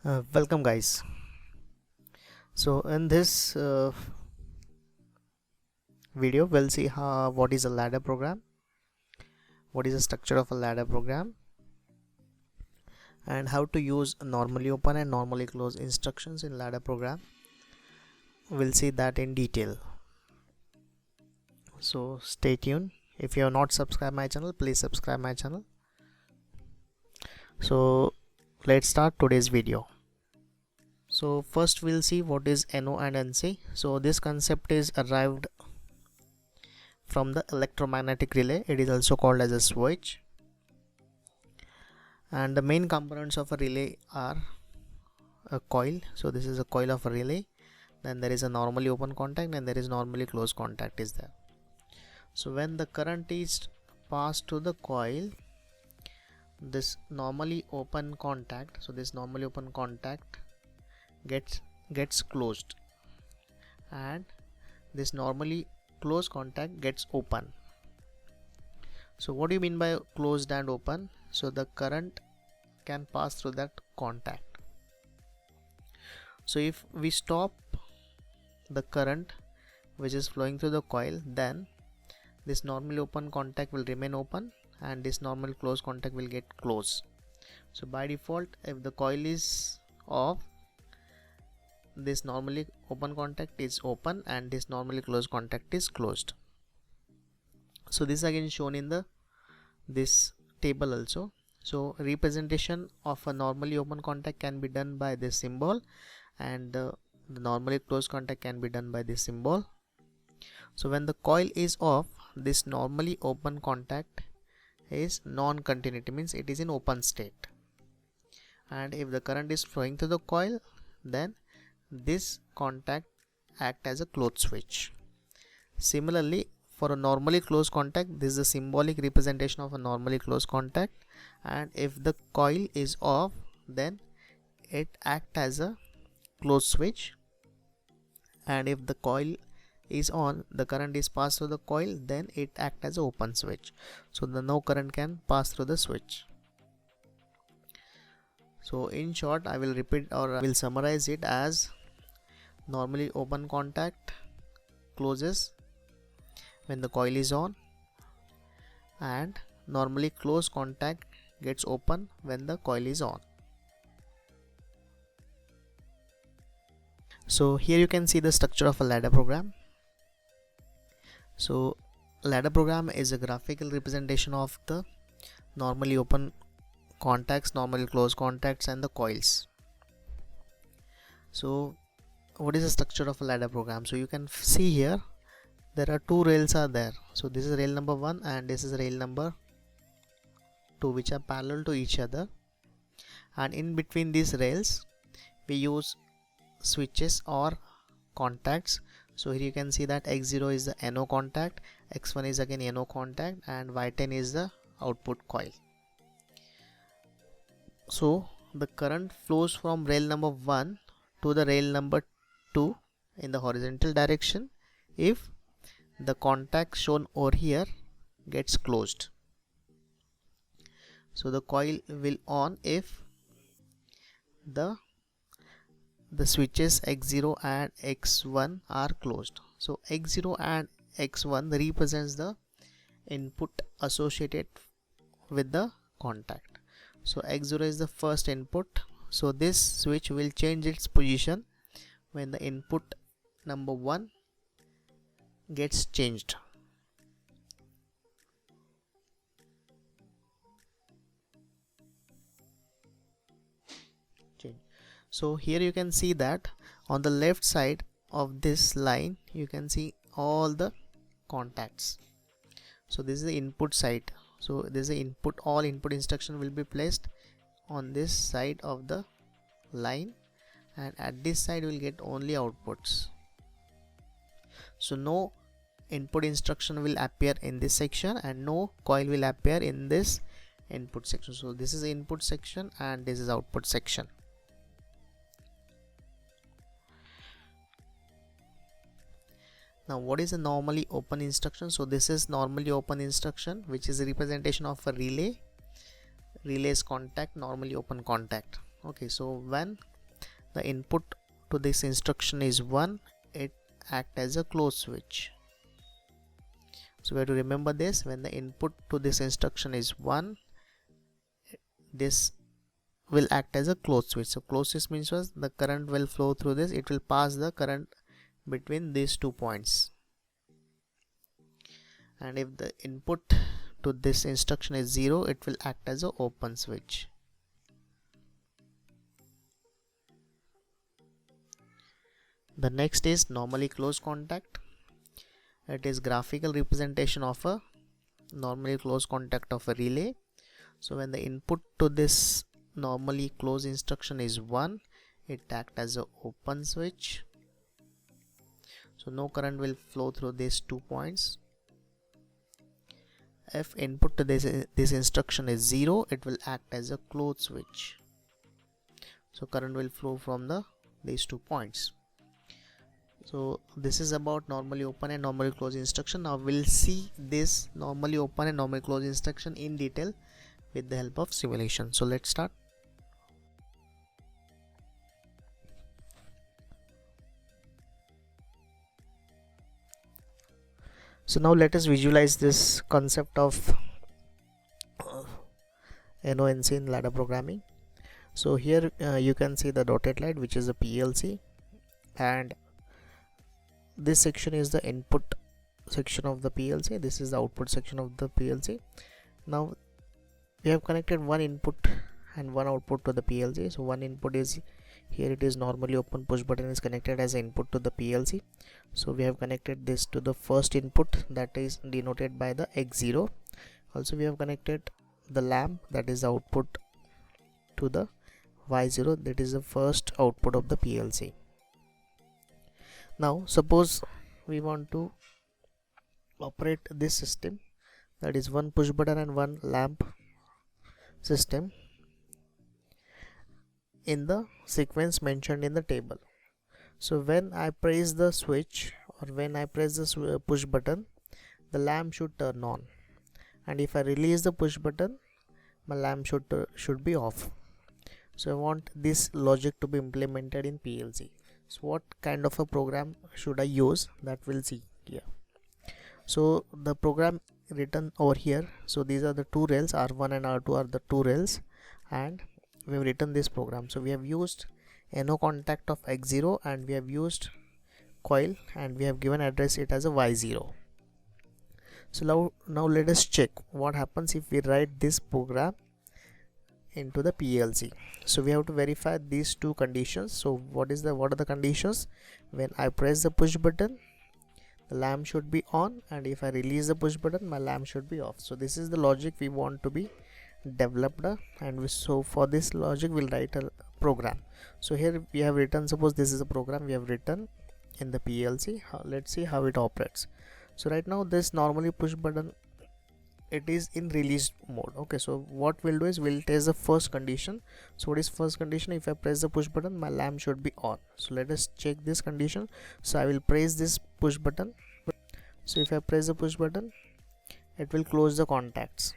Welcome guys. So in this video we'll see what is a ladder program, what is the structure of a ladder program, and how to use normally open and normally close instructions in ladder program. We'll see that in detail. So stay tuned. If you have not subscribed my channel, please subscribe my channel. So let's start today's video. So first we'll see what is NO and NC. So this concept is arrived from the electromagnetic relay. It is also called as a switch, and the main components of a relay are a coil. So this is a coil of a relay, then there is a normally open contact and there is normally closed contact is there. So when the current is passed to the coil, this normally open contact, so this normally open contact gets closed, and this normally closed contact gets open. So what do you mean by closed and open? So the current can pass through that contact. So if we stop the current which is flowing through the coil, then this normally open contact will remain open and this normal closed contact will get closed. So by default, if the coil is off, this normally open contact is open and this normally closed contact is closed. So this again shown in this table also. So representation of a normally open contact can be done by this symbol, and the normally closed contact can be done by this symbol. So when the coil is off, this normally open contact is non-continuity, means it is in open state, and if the current is flowing through the coil, then this contact act as a closed switch. Similarly, for a normally closed contact, this is a symbolic representation of a normally closed contact, and if the coil is off, then it act as a closed switch, and if the coil is on, the current is passed through the coil, then it act as an open switch, so the no current can pass through the switch. So in short, I will repeat or I will summarize it as normally open contact closes when the coil is on, and normally closed contact gets open when the coil is on. So here you can see the structure of a ladder program. So ladder program is a graphical representation of the normally open contacts, normally closed contacts, and the coils. So what is the structure of a ladder program? So you can see here there are two rails are there. So this is rail number 1 and this is rail number 2, which are parallel to each other, and in between these rails we use switches or contacts. So here you can see that X0 is the NO contact, X1 is again NO contact, and Y10 is the output coil. So the current flows from rail number 1 to the rail number 2 in the horizontal direction if the contact shown over here gets closed. So the coil will on if the switches X0 and X1 are closed. So X0 and X1 represents the input associated with the contact. So X0 is the first input, so this switch will change its position when the input number 1 gets changed. So here you can see that on the left side of this line you can see all the contacts. So this is the input side. So this is the input, all input instruction will be placed on this side of the line, and at this side we will get only outputs. So no input instruction will appear in this section and no coil will appear in this input section. So this is the input section and this is output section. Now what is a normally open instruction? So this is normally open instruction, which is a representation of a relay. Relays contact, normally open contact. Okay, so when the input to this instruction is 1, it act as a close switch. So we have to remember this. When the input to this instruction is 1, this will act as a close switch. So close switch means was the current will flow through this, it will pass the current between these 2 points. And if the input to this instruction is 0, it will act as a open switch. The next is normally closed contact. It is graphical representation of a normally closed contact of a relay. So when the input to this normally closed instruction is 1, it acts as a open switch. So no current will flow through these 2 points. If input to this instruction is 0, it will act as a closed switch. So current will flow from these 2 points. So this is about normally open and normally closed instruction. Now we'll see this normally open and normally closed instruction in detail with the help of simulation. So let's start. So now let us visualize this concept of NONC in ladder programming. So here you can see the dotted line, which is a PLC, and this section is the input section of the PLC. This is the output section of the PLC. Now we have connected one input and one output to the PLC. So one input is here, it is normally open, push button is connected as input to the PLC. So we have connected this to the first input, that is denoted by the X0. Also we have connected the lamp, that is the output, to the Y0, that is the first output of the PLC. Now suppose we want to operate this system, that is one push button and one lamp system, in the sequence mentioned in the table. So when I press the switch or when I press the push button, the lamp should turn on, and if I release the push button, my lamp should be off. So I want this logic to be implemented in PLC. So what kind of a program should I use, that we'll see here. So the program written over here, so these are the two rails, R1 and R2 are the two rails, and we have written this program. So we have used NO contact of X0 and we have used coil, and we have given address it as a Y0. So now let us check what happens if we write this program into the PLC. So we have to verify these two conditions. So what are the conditions? When I press the push button, the lamp should be on, and if I release the push button, my lamp should be off. So this is the logic we want to be developed, and so for this logic we'll write a program. So here we have written, suppose this is a program we have written in the PLC. Let's see how it operates. So right now this normally push button, it is in release mode. Okay, so what we'll do is we'll test the first condition. So what is first condition? If I press the push button, my lamp should be on. So let us check this condition. So I will press this push button. So if I press the push button, it will close the contacts.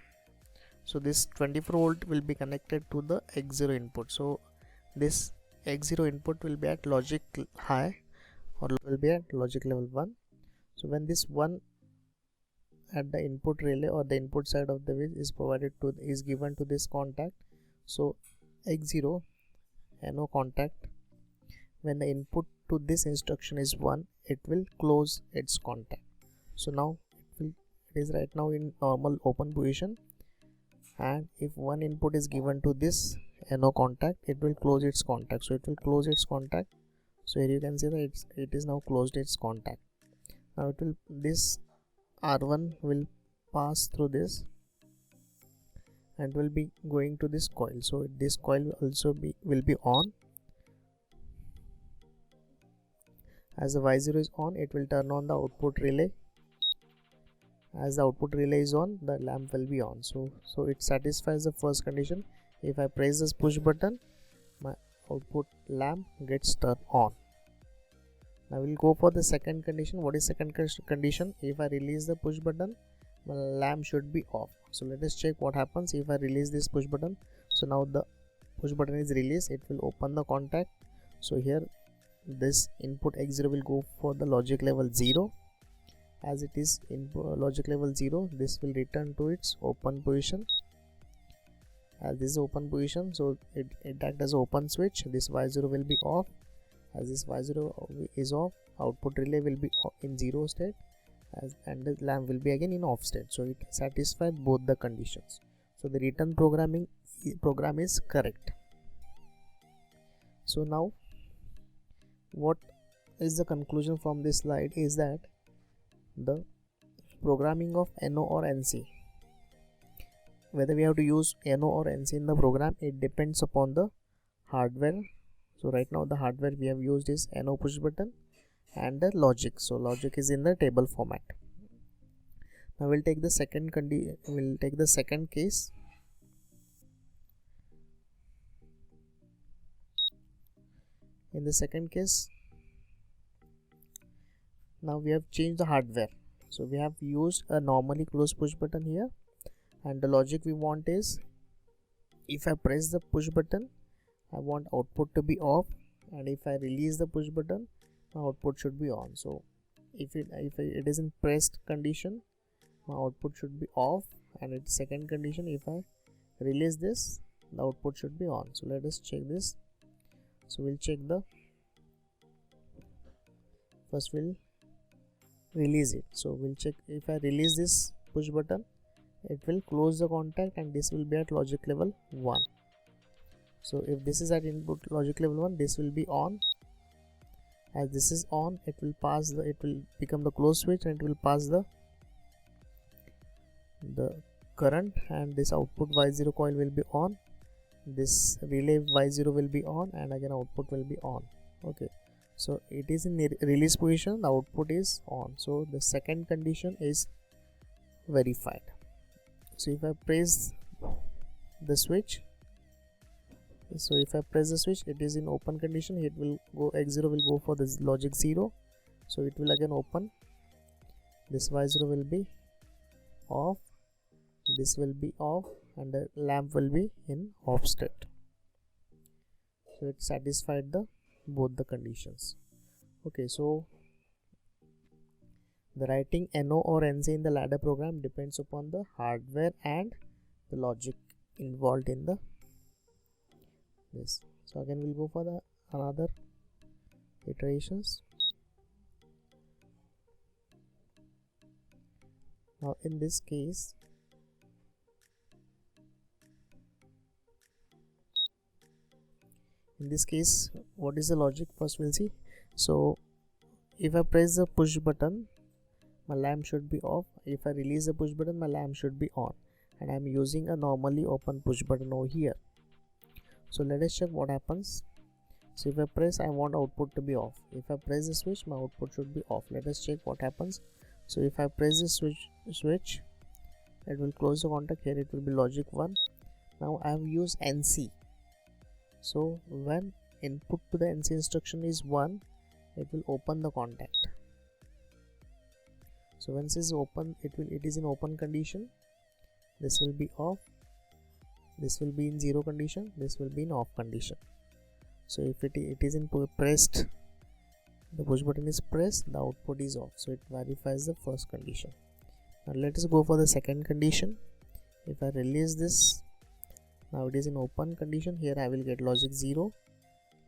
So this 24 volt will be connected to the X0 input. So this X0 input will be at logic high or will be at logic level 1. So when this 1 at the input relay or the input side of the wheel is given to this contact, so X0 NO contact, when the input to this instruction is 1, it will close its contact. So now it is right now in normal open position, and if one input is given to this NO contact, it will close its contact. So it will close its contact. So here you can see that it is now closed its contact. Now this R1 will pass through this and will be going to this coil. So this coil also will be on. As the Y0 is on, it will turn on the output relay. As the output relay is on, the lamp will be on. So it satisfies the first condition. If I press this push button, my output lamp gets turned on. Now we'll go for the second condition. What is second condition? If I release the push button, my lamp should be off. So let us check what happens if I release this push button. So now the push button is released, it will open the contact. So here this input x0 will go for the logic level 0. As it is in logic level 0, this will return to its open position. As this is open position, so it acts as open switch. This y0 will be off. As this y0 is off, output relay will be in 0 state, and the lamp will be again in off state. So it satisfies both the conditions. So the return program is correct. So now what is the conclusion from this slide is that the programming of NO or NC, whether we have to use NO or NC in the program, it depends upon the hardware. So right now the hardware we have used is NO push button and the logic. So logic is in the table format. Now we'll take the second case. In the second case, now we have changed the hardware. So we have used a normally closed push button here, and the logic we want is, if I press the push button, I want output to be off, and if I release the push button, my output should be on. So if it is in pressed condition, my output should be off, and in second condition, if I release this, the output should be on. So let us check this. So we'll check the, first we'll release it. So we'll check, if I release this push button, it will close the contact, and this will be at logic level 1. So if this is at input logic level 1, this will be on. As this is on, it will become the close switch, and it will pass the current, and this output y0 coil will be on. This relay y0 will be on, and again output will be on. Okay, so it is in release position, the output is on. So the second condition is verified. So if I press the switch, it is in open condition. It will go, x0 will go for this logic 0, so it will again open. This y0 will be off, this will be off, and the lamp will be in off state. So it satisfied both the conditions. Okay, so the writing NO or NC in the ladder program depends upon the hardware and the logic involved in this. So again we'll go for the another iterations. Now in this case, what is the logic? First we'll see. So if I press the push button, my lamp should be off. If I release the push button, my lamp should be on, and I'm using a normally open push button over here. So let us check what happens. So if I press, I want output to be off. If I press the switch, my output should be off. Let us check what happens. So if I press the switch, it will close the contact. Here it will be logic 1. Now I have used NC. So when input to the NC instruction is 1, it will open the contact. So once it is open, it is in open condition. This will be off, this will be in 0 condition, this will be in off condition. So if it is in pressed, the push button is pressed, the output is off. So it verifies the first condition. Now let us go for the second condition. If I release this, now it is in open condition. Here I will get logic 0.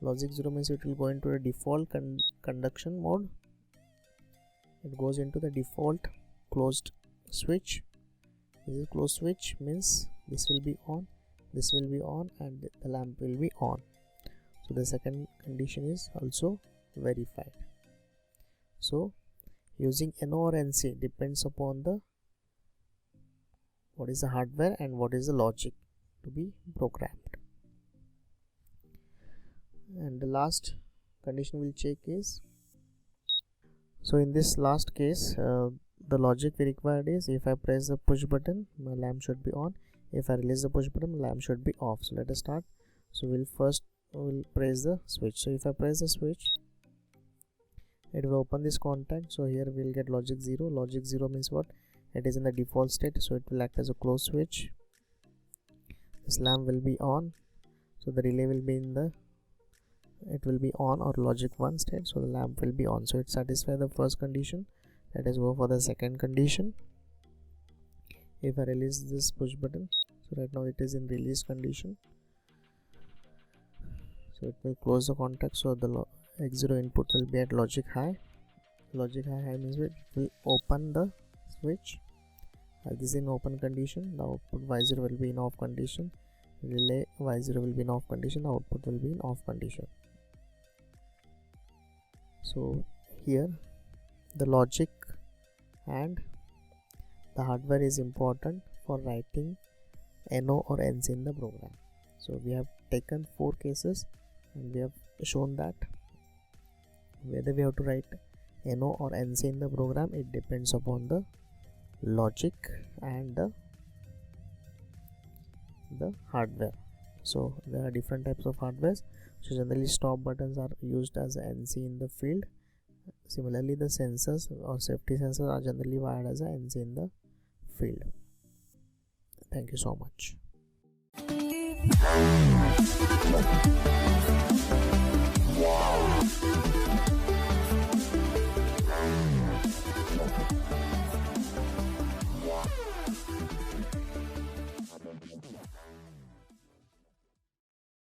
Logic 0 means it will go into a default conduction mode. It goes into the default closed switch. This is closed switch, means this will be on, this will be on, and the lamp will be on. So the second condition is also verified. So using NO or NC depends upon what is the hardware and what is the logic to be programmed. And the last condition we'll check is, so in this last case, the logic we required is, if I press the push button, my lamp should be on. If I release the push button, my lamp should be off. So let us start. So we'll press the switch. So if I press the switch, it will open this contact. So here we'll get logic 0. Logic 0 means what? It is in the default state, so it will act as a closed switch. This lamp will be on, so the relay will be in the it will be on, or logic 1 state, so the lamp will be on. So it satisfies the first condition. Let us go for the second condition. If I release this push button, so right now it is in release condition, so it will close the contact. So the X0 input will be at logic high. Logic high means it will open the switch. This is in open condition. The output Y0 will be in off condition. Relay Y0 will be in off condition. The output will be in off condition. So here the logic and the hardware is important for writing NO or NC in the program. So we have taken 4 cases and we have shown that whether we have to write NO or NC in the program, it depends upon the logic and the hardware. So there are different types of hardwares. So generally stop buttons are used as NC in the field. Similarly, the sensors or safety sensors are generally wired as a NC in the field. Thank you so much.